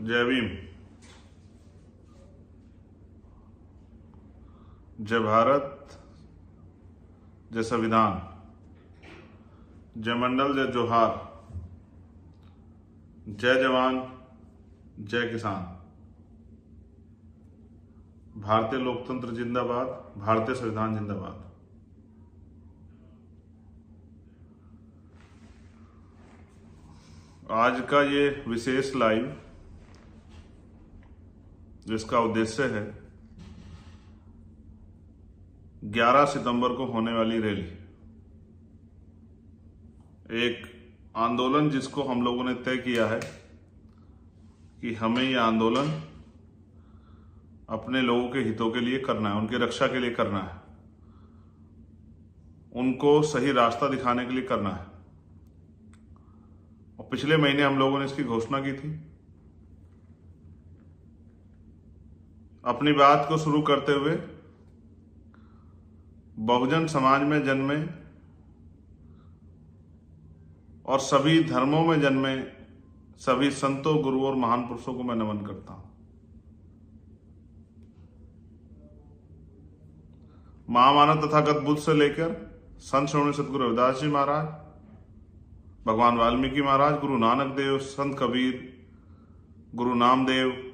जय भीम। जय भारत, जय संविधान, जय मंडल, जय जोहार, जय जवान, जय किसान। भारतीय लोकतंत्र जिंदाबाद, भारतीय संविधान जिंदाबाद। आज का ये विशेष लाइव जिसका उद्देश्य है 11 सितंबर को होने वाली रैली, एक आंदोलन जिसको हम लोगों ने तय किया है कि हमें ये आंदोलन अपने लोगों के हितों के लिए करना है, उनकी रक्षा के लिए करना है, उनको सही रास्ता दिखाने के लिए करना है। और पिछले महीने हम लोगों ने इसकी घोषणा की थी। अपनी बात को शुरू करते हुए बहुजन समाज में जन्मे और सभी धर्मों में जन्मे सभी संतों, गुरुओं और महान पुरुषों को मैं नमन करता हूं। महामानव तथागत बुद्ध से लेकर संत श्रोमणी सतगुरु रविदास जी महाराज, भगवान वाल्मीकि महाराज, गुरु नानक देव, संत कबीर, गुरु नामदेव,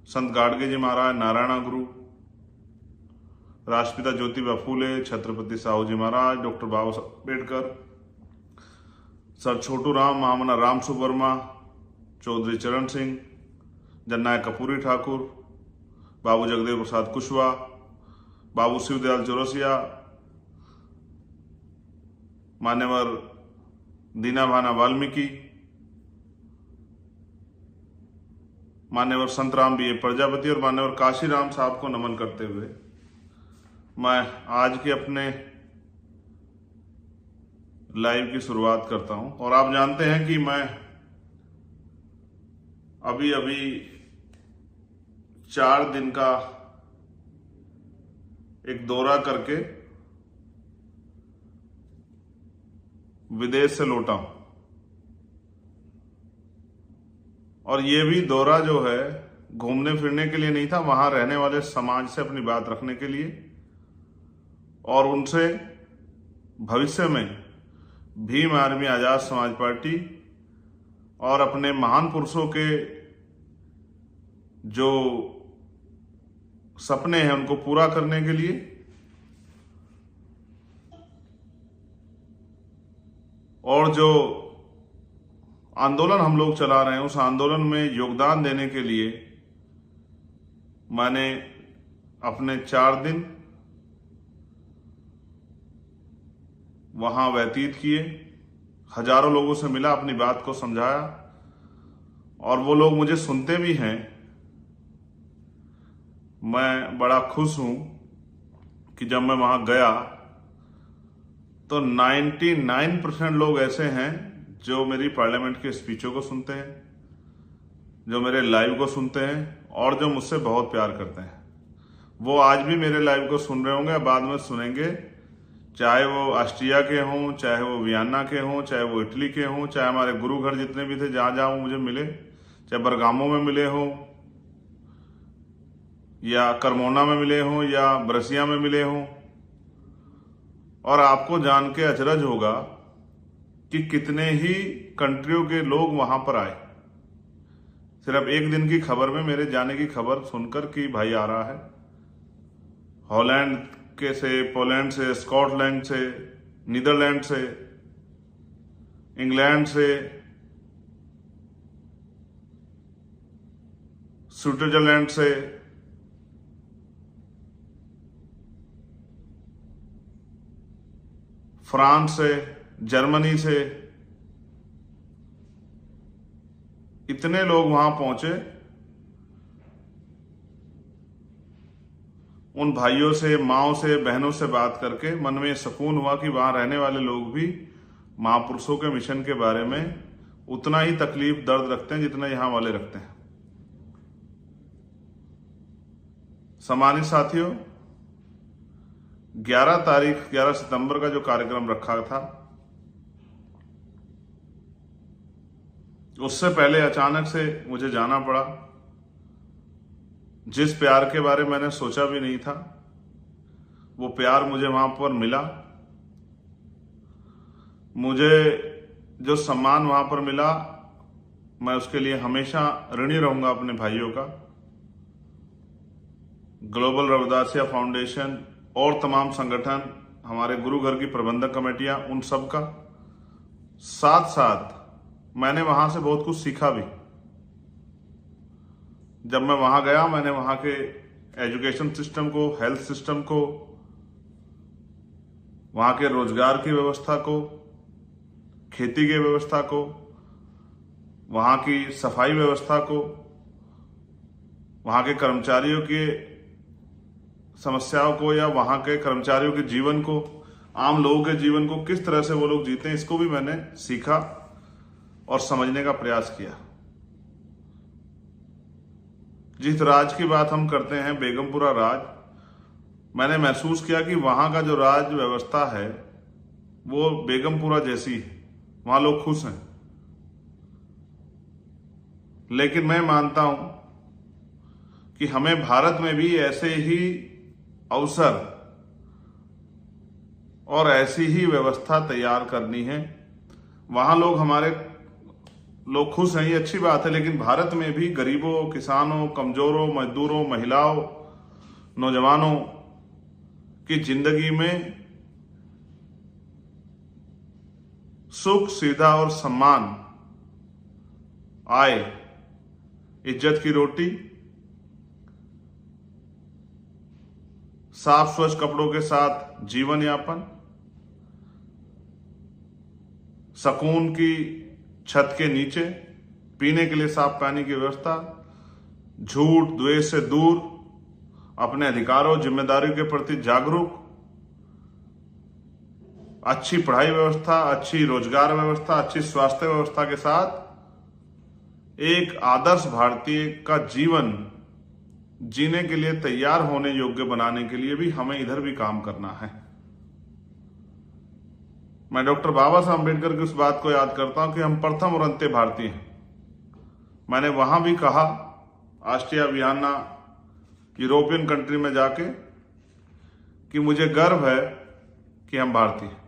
संत गाडगे जी महाराज, नारायणा गुरु, राष्ट्रपिता ज्योतिबा फूले, छत्रपति साहू जी महाराज, डॉक्टर बाबा साहब अम्बेडकर, सर छोटू राम, महामना राम सुवर्मा, चौधरी चरण सिंह, जननायक कपूरी ठाकुर, बाबू जगदेव प्रसाद कुशवाहा, बाबू शिवदयाल चौरसिया, मान्यवर दीना भाना वाल्मीकि, मान्यवर संतराम बी ए प्रजापति और मान्यवर काशीराम साहब को नमन करते हुए मैं आज के अपने लाइव की शुरुआत करता हूं। और आप जानते हैं कि मैं अभी 4 दिन का एक दौरा करके विदेश से लौटा हूं। और ये भी दौरा जो है घूमने फिरने के लिए नहीं था, वहां रहने वाले समाज से अपनी बात रखने के लिए और उनसे भविष्य में भीम आर्मी आजाद समाज पार्टी और अपने महान पुरुषों के जो सपने हैं उनको पूरा करने के लिए और जो आंदोलन हम लोग चला रहे हैं उस आंदोलन में योगदान देने के लिए मैंने अपने 4 दिन वहां व्यतीत किए। हजारों लोगों से मिला, अपनी बात को समझाया और वो लोग मुझे सुनते भी हैं। मैं बड़ा खुश हूं कि जब मैं वहां गया तो 99% लोग ऐसे हैं जो मेरी पार्लियामेंट के स्पीचों को सुनते हैं, जो मेरे लाइव को सुनते हैं और जो मुझसे बहुत प्यार करते हैं। वो आज भी मेरे लाइव को सुन रहे होंगे, बाद में सुनेंगे, चाहे वो ऑस्ट्रिया के हों, चाहे वो वियना के हों, चाहे वो इटली के हों, चाहे हमारे गुरु घर जितने भी थे जहां जहां वो मुझे मिले, चाहे बरगामो में मिले हों या करमोना में मिले हों या ब्रसिया में मिले हों। और आपको जान के अचरज होगा कि कितने ही कंट्रियों के लोग वहां पर आए, सिर्फ एक दिन की खबर में, मेरे जाने की खबर सुनकर कि भाई आ रहा है। हॉलैंड के से, पोलैंड से, स्कॉटलैंड से, नीदरलैंड से, इंग्लैंड से, स्विट्जरलैंड से, फ्रांस से, जर्मनी से, इतने लोग वहां पहुंचे। उन भाइयों से, माओं से, बहनों से बात करके मन में सुकून हुआ कि वहां रहने वाले लोग भी महापुरुषों के मिशन के बारे में उतना ही तकलीफ, दर्द रखते हैं जितना यहां वाले रखते हैं। सम्मानित साथियों, 11 सितंबर का जो कार्यक्रम रखा था उससे पहले अचानक से मुझे जाना पड़ा। जिस प्यार के बारे में मैंने सोचा भी नहीं था, वो प्यार मुझे वहां पर मिला। मुझे जो सम्मान वहां पर मिला, मैं उसके लिए हमेशा ऋणी रहूंगा अपने भाइयों का। ग्लोबल रविदासिया फाउंडेशन और तमाम संगठन, हमारे गुरु घर की प्रबंधक कमेटियां, उन सब का। साथ साथ मैंने वहां से बहुत कुछ सीखा भी। जब मैं वहां गया, मैंने वहां के एजुकेशन सिस्टम को, हेल्थ सिस्टम को, वहां के रोजगार की व्यवस्था को, खेती की व्यवस्था को, वहां की सफाई व्यवस्था को, वहां के कर्मचारियों के समस्याओं को, या वहां के कर्मचारियों के जीवन को, आम लोगों के जीवन को किस तरह से वो लोग जीते हैं, इसको भी मैंने सीखा और समझने का प्रयास किया। जिस राज की बात हम करते हैं, बेगमपुरा राज, मैंने महसूस किया कि वहां का जो राज व्यवस्था है वो बेगमपुरा जैसी है। वहां लोग खुश हैं। लेकिन मैं मानता हूं कि हमें भारत में भी ऐसे ही अवसर और ऐसी ही व्यवस्था तैयार करनी है। वहां लोग, हमारे लोग खुश हैं, ये अच्छी बात है, लेकिन भारत में भी गरीबों, किसानों, कमजोरों, मजदूरों, महिलाओं, नौजवानों की जिंदगी में सुख, सुविधा और सम्मान आए, इज्जत की रोटी, साफ स्वच्छ कपड़ों के साथ जीवन यापन, सुकून की छत के नीचे पीने के लिए साफ पानी की व्यवस्था, झूठ द्वेष से दूर, अपने अधिकारों जिम्मेदारियों के प्रति जागरूक, अच्छी पढ़ाई व्यवस्था, अच्छी रोजगार व्यवस्था, अच्छी स्वास्थ्य व्यवस्था के साथ एक आदर्श भारतीय का जीवन जीने के लिए तैयार होने योग्य बनाने के लिए भी हमें इधर भी काम करना है। मैं डॉक्टर बाबा साहब अम्बेडकर की उस बात को याद करता हूं कि हम प्रथम और अंत्य भारतीय हैं। मैंने वहां भी कहा, ऑस्ट्रिया, वियना, यूरोपियन कंट्री में जाके, कि मुझे गर्व है कि हम भारतीय हैं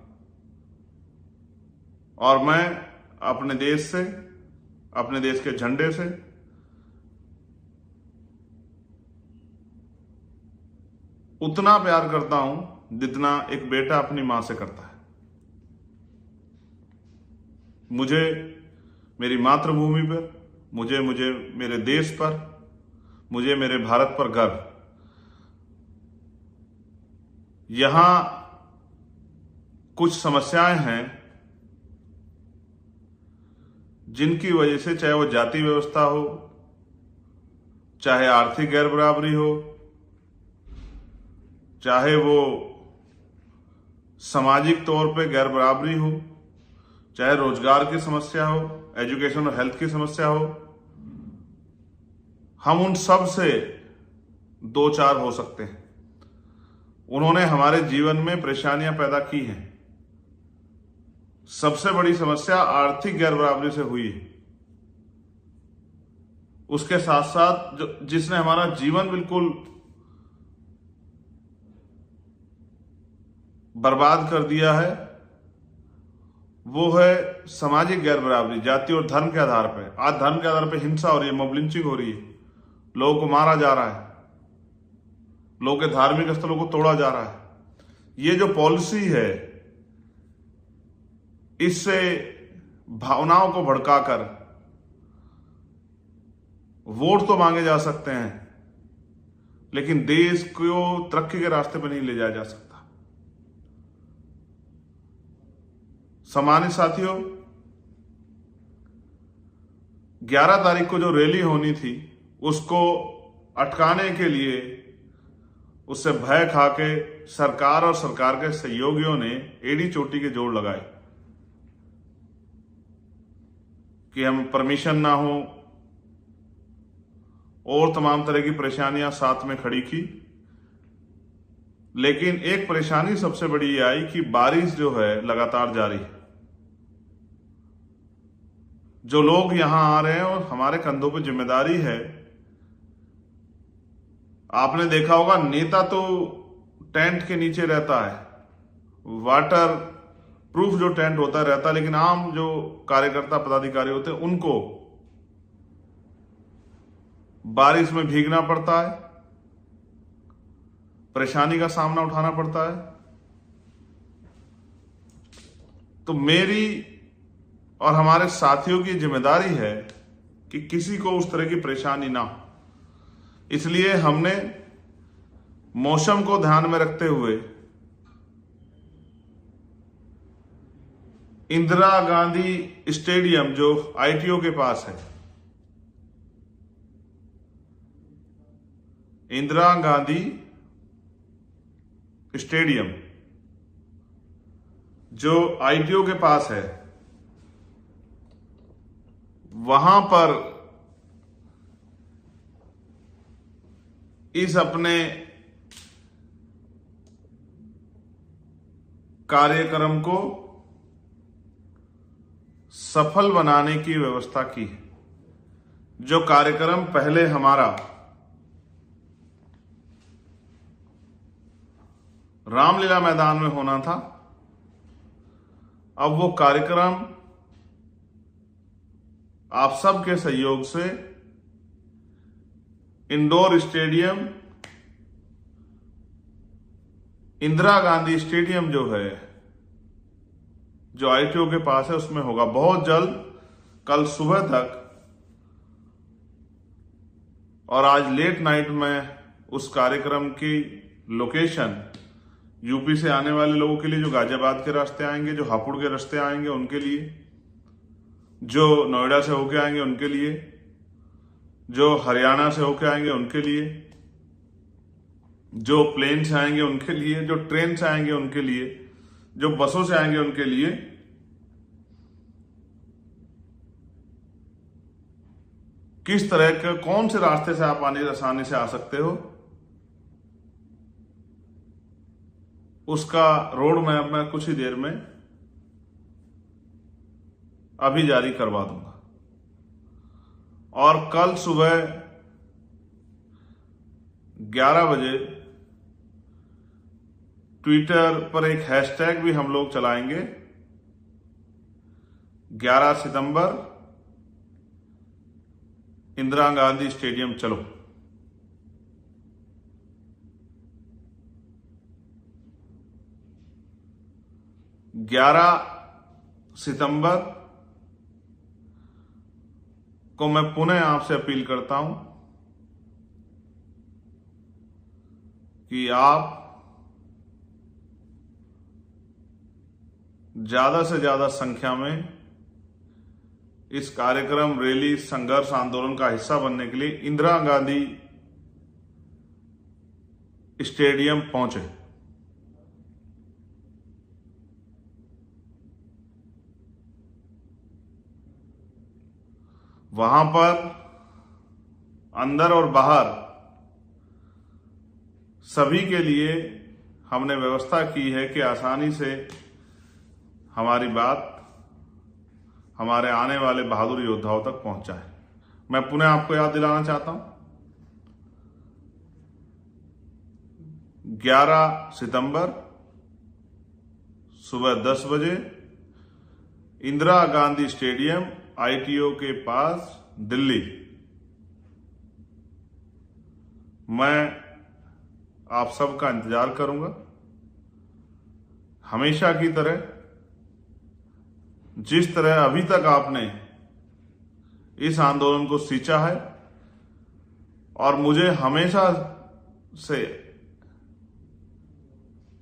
और मैं अपने देश से, अपने देश के झंडे से उतना प्यार करता हूं जितना एक बेटा अपनी मां से करता है। मुझे मेरी मातृभूमि पर, मुझे मेरे देश पर, मुझे मेरे भारत पर गर्व। यहां कुछ समस्याएं हैं जिनकी वजह से, चाहे वो जाति व्यवस्था हो, चाहे आर्थिक गैर बराबरी हो, चाहे वो सामाजिक तौर पे गैर बराबरी हो, चाहे रोजगार की समस्या हो, एजुकेशन और हेल्थ की समस्या हो, हम उन सब से दो चार हो सकते हैं। उन्होंने हमारे जीवन में परेशानियां पैदा की हैं। सबसे बड़ी समस्या आर्थिक गैर बराबरी से हुई है। उसके साथ साथ जिसने हमारा जीवन बिल्कुल बर्बाद कर दिया है, वो है सामाजिक गैर बराबरी, जाति और धर्म के आधार पर। आज धर्म के आधार पर हिंसा हो रही है, मॉब लिंचिंग हो रही है, लोगों को मारा जा रहा है, लोगों के धार्मिक स्थलों को तोड़ा जा रहा है। ये जो पॉलिसी है, इससे भावनाओं को भड़काकर वोट तो मांगे जा सकते हैं, लेकिन देश को तरक्की के रास्ते पर नहीं ले जाया जा सकता। सम्मानित साथियों, 11 तारीख को जो रैली होनी थी, उसको अटकाने के लिए, उससे भय खाके सरकार और सरकार के सहयोगियों ने एड़ी चोटी के जोड़ लगाए कि हम परमिशन ना हो, और तमाम तरह की परेशानियां साथ में खड़ी की। लेकिन एक परेशानी सबसे बड़ी ये आई कि बारिश जो है लगातार जारी है। जो लोग यहां आ रहे हैं और हमारे कंधों पे जिम्मेदारी है। आपने देखा होगा नेता तो टेंट के नीचे रहता है, वाटर प्रूफ जो टेंट होता रहता है, लेकिन आम जो कार्यकर्ता पदाधिकारी होते हैं उनको बारिश में भीगना पड़ता है, परेशानी का सामना उठाना पड़ता है। तो मेरी और हमारे साथियों की जिम्मेदारी है कि किसी को उस तरह की परेशानी ना हो। इसलिए हमने मौसम को ध्यान में रखते हुए इंदिरा गांधी स्टेडियम जो आईटीओ के पास है, इंदिरा गांधी स्टेडियम जो आईटीओ के पास है, वहां पर इस अपने कार्यक्रम को सफल बनाने की व्यवस्था की है। जो कार्यक्रम पहले हमारा रामलीला मैदान में होना था, अब वो कार्यक्रम आप सबके सहयोग से indoor stadium Indira Gandhi stadium जो है, जो आईटीओ के पास है, उसमें होगा बहुत जल्द, कल सुबह तक। और आज लेट नाइट में उस कार्यक्रम की लोकेशन यूपी से आने वाले लोगों के लिए, जो गाजियाबाद के रास्ते आएंगे, जो हापुड़ के रास्ते आएंगे उनके लिए, जो नोएडा से होके आएंगे उनके लिए, जो हरियाणा से होके आएंगे उनके लिए, जो प्लेन से आएंगे उनके लिए, जो ट्रेन से आएंगे उनके लिए, जो बसों से आएंगे उनके लिए। किस तरह के कौन से रास्ते से आप आसानी से आ सकते हो, उसका रोड मैप मैं कुछ ही देर में अभी जारी करवा दूंगा। और कल सुबह 11 बजे ट्विटर पर एक हैशटैग भी हम लोग चलाएंगे, 11 सितंबर इंदिरा गांधी स्टेडियम चलो। सितंबर को मैं पुनः आपसे अपील करता हूं कि आप ज्यादा से ज्यादा संख्या में इस कार्यक्रम, रैली, संघर्ष आंदोलन का हिस्सा बनने के लिए इंदिरा गांधी स्टेडियम पहुंचे। वहां पर अंदर और बाहर सभी के लिए हमने व्यवस्था की है कि आसानी से हमारी बात हमारे आने वाले बहादुर योद्धाओं तक पहुंचाए। मैं पुनः आपको याद दिलाना चाहता हूं, 11 सितंबर सुबह 10 बजे इंदिरा गांधी स्टेडियम आईटीओ के पास, दिल्ली। मैं आप सबका इंतजार करूंगा, हमेशा की तरह। जिस तरह अभी तक आपने इस आंदोलन को सींचा है और मुझे हमेशा से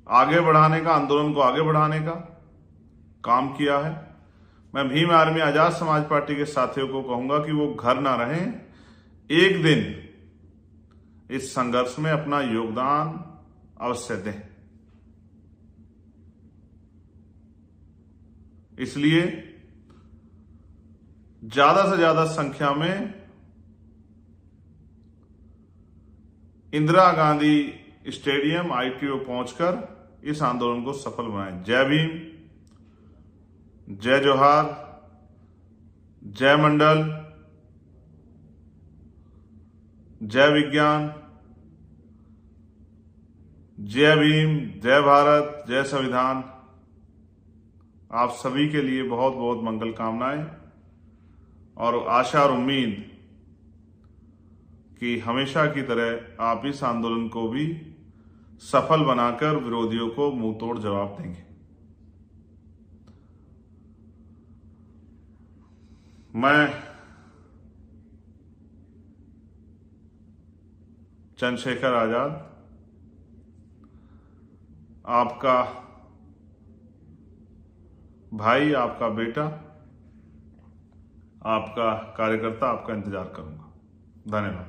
आगे बढ़ाने का, आंदोलन को आगे बढ़ाने का काम किया है, मैं भीम आर्मी आजाद समाज पार्टी के साथियों को कहूंगा कि वो घर ना रहें, एक दिन इस संघर्ष में अपना योगदान अवश्य दें। इसलिए ज्यादा से ज्यादा संख्या में इंदिरा गांधी स्टेडियम आईटीओ पहुंचकर इस आंदोलन को सफल बनाएं। जय भीम, जय जोहार, जय मंडल, जय विज्ञान, जय भीम, जय भारत, जय संविधान। आप सभी के लिए बहुत बहुत मंगल कामनाएं और आशा और उम्मीद कि हमेशा की तरह आप इस आंदोलन को भी सफल बनाकर विरोधियों को मुंह तोड़ जवाब देंगे। मैं चंद्रशेखर आजाद, आपका भाई, आपका बेटा, आपका कार्यकर्ता, आपका इंतजार करूंगा। धन्यवाद।